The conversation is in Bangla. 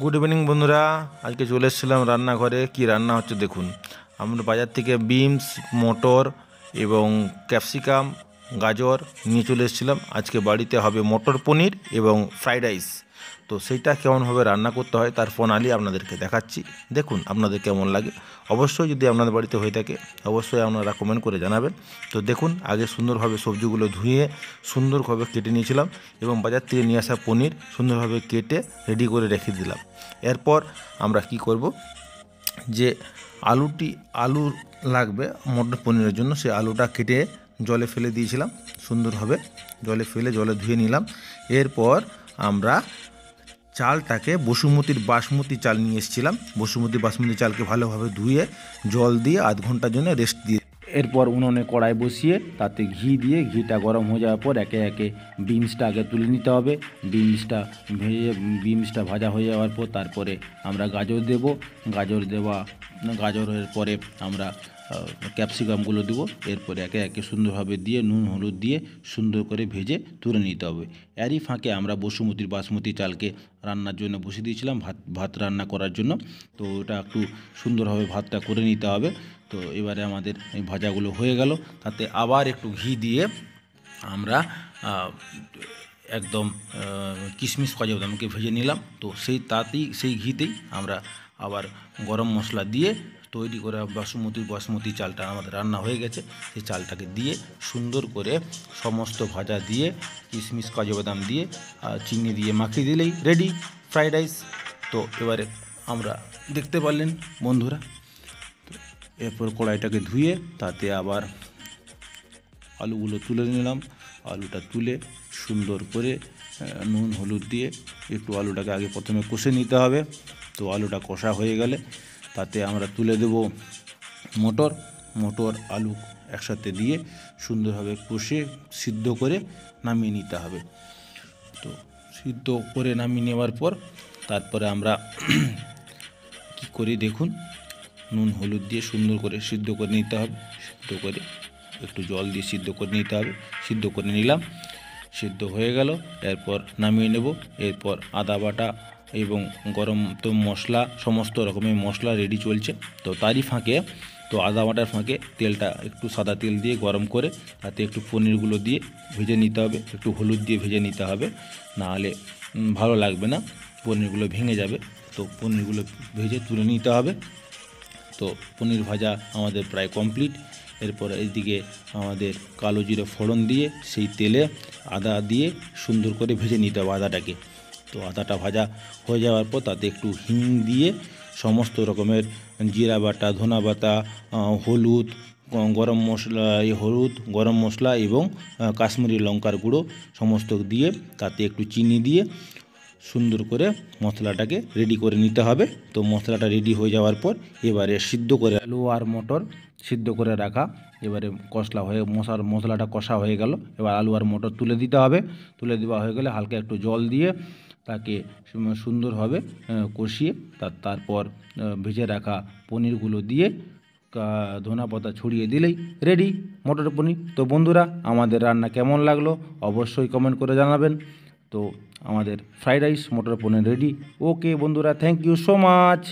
গুড ইভিনিং বন্ধুরা, আজকে চলে এসেছিলাম রান্নাঘরে। কি রান্না হচ্ছে দেখুন। আমরা বাজার থেকে বিনস, মটর এবং ক্যাপসিকাম, গাজর নিয়ে চলে এসেছিলাম। আজকে বাড়িতে হবে মটর পনির এবং ফ্রাইড রাইস। তো সেইটা কেমনভাবে রান্না করতে হয় তার প্রণালী আপনাদেরকে দেখাচ্ছি। দেখুন আপনাদের কেমন লাগে। অবশ্যই যদি আপনাদের বাড়িতে হয়ে থাকে অবশ্যই আপনারা কমেন্ট করে জানাবেন। তো দেখুন, আগে সুন্দরভাবে সবজিগুলো ধুয়ে সুন্দরভাবে কেটে নিয়েছিলাম এবং বাজার থেকে নিয়ে আসা পনির সুন্দরভাবে কেটে রেডি করে রেখে দিলাম। এরপর আমরা কি করব, যে আলু লাগবে মটর পনিরের জন্য, সেই আলুটা কেটে জলে ফেলে দিয়েছিলাম। সুন্দরভাবে জলে ফেলে জলে ধুয়ে নিলাম। এরপর আমরা চালটাকে বাসমতি চাল নিয়ে এসেছিলাম। বাসমতি চালকে ভালোভাবে ধুয়ে জল দিয়ে আধ ঘন্টার জন্য রেস্ট দিয়ে, এরপর উনুনে কড়াই বসিয়ে তাতে ঘি দিয়ে, ঘিটা গরম হয়ে যাওয়ার পর একে একে বিনসটা আগে তুলে নিতে হবে। বিনসটা ভাজা হয়ে যাওয়ার পর তারপরে আমরা গাজর দেব। গাজরের পরে আমরা ক্যাপসিকামগুলো দেবো। এরপরে একে একে সুন্দরভাবে দিয়ে নুন হলুদ দিয়ে সুন্দর করে ভেজে তুলে নিতে হবে। এরই ফাঁকে আমরা বাসমতি চালকে রান্নার জন্য বসিয়ে দিয়েছিলাম, ভাত রান্না করার জন্য। তো ওটা একটু সুন্দরভাবে ভাতটা করে নিতে হবে। তো এবারে আমাদের এই ভাজাগুলো হয়ে গেল, তাতে আবার একটু ঘি দিয়ে আমরা একদম কিশমিশ কাজু বাদামকে ভেজে নিলাম। তো সেই ঘিতেই আমরা আবার গরম মশলা দিয়ে তৈরি করে বাসমতি চালটা আমাদের রান্না হয়ে গেছে, সেই চালটাকে দিয়ে সুন্দর করে সমস্ত ভাজা দিয়ে কিশমিশ কাজু বাদাম দিয়ে চিনি দিয়ে মাখিয়ে দিলেই রেডি ফ্রাইড রাইস। তো এবারে আমরা দেখতে পারলেন বন্ধুরা। এরপর কড়াইটাকে ধুয়ে তাতে আবার আলুগুলো তুলে নিলাম। আলুটা তুলে সুন্দর করে নুন হলুদ দিয়ে একটু আলুটাকে আগে প্রথমে কষে নিতে হবে। তো আলুটা কষা হয়ে গেলে তাতে আমরা তুলে দেব মটর আলু একসাথে দিয়ে সুন্দরভাবে কষে সিদ্ধ করে নামিয়ে নিতে হবে। তো সিদ্ধ করে নামিয়ে নেওয়ার পর তারপরে আমরা কি করি দেখুন, নুন হলুদ দিয়ে সুন্দর করে সিদ্ধ করে নিতে হবে। সিদ্ধ করে একটু জল দিয়ে সিদ্ধ করে নিতে হবে। সিদ্ধ করে নিলাম, সিদ্ধ হয়ে গেল। এরপর নামিয়ে নেব। এরপর আদা বাটা এবং গরম মশলা, সমস্ত রকমের মশলা রেডি চলছে। তো তারই ফাঁকে, আদা বাটার ফাঁকে তেলটা একটু সাদা তেল দিয়ে গরম করে তাতে একটু পনিরগুলো দিয়ে ভেজে নিতে হবে। একটু হলুদ দিয়ে ভেজে নিতে হবে, নাহলে ভালো লাগবে না, পনিরগুলো ভেঙে যাবে। তো পনিরগুলো ভেজে তুলে নিতে হবে। তো পনির ভাজা আমাদের প্রায় কমপ্লিট। এরপর এইদিকে আমাদের কালো জিরে ফোড়ন দিয়ে সেই তেলে আদা দিয়ে সুন্দর করে ভেজে নিতে হবে আদাটাকে। তো আদাটা ভাজা হয়ে যাওয়ার পর তাতে একটু হিং দিয়ে সমস্ত রকমের জিরা বাটা, ধনা বাটা, হলুদ, গরম মশলা এবং কাশ্মীরি লঙ্কার গুঁড়ো সমস্ত দিয়ে তাতে একটু চিনি দিয়ে সুন্দর করে মশলাটাকে রেডি করে নিতে হবে। তো মশলাটা রেডি হয়ে যাওয়ার পর এবারে সিদ্ধ করে আলু আর মটর সিদ্ধ করে রাখা, এবারে মশলাটা কষা হয়ে গেল। এবার আলু আর মটর তুলে দিতে হবে। তুলে দেওয়া হয়ে গেলে হালকা একটু জল দিয়ে তাকে সুন্দরভাবে কষিয়ে তারপর ভেজে রাখা পনিরগুলো দিয়ে ধনা পাতা ছড়িয়ে দিলেই রেডি মটর পনির। তো বন্ধুরা, আমাদের রান্না কেমন লাগলো অবশ্যই কমেন্ট করে জানাবেন। তো আমাদের ফ্রাইড রাইস মটর পনির রেডি। ওকে বন্ধুরা, থ্যাংক ইউ সো মাচ।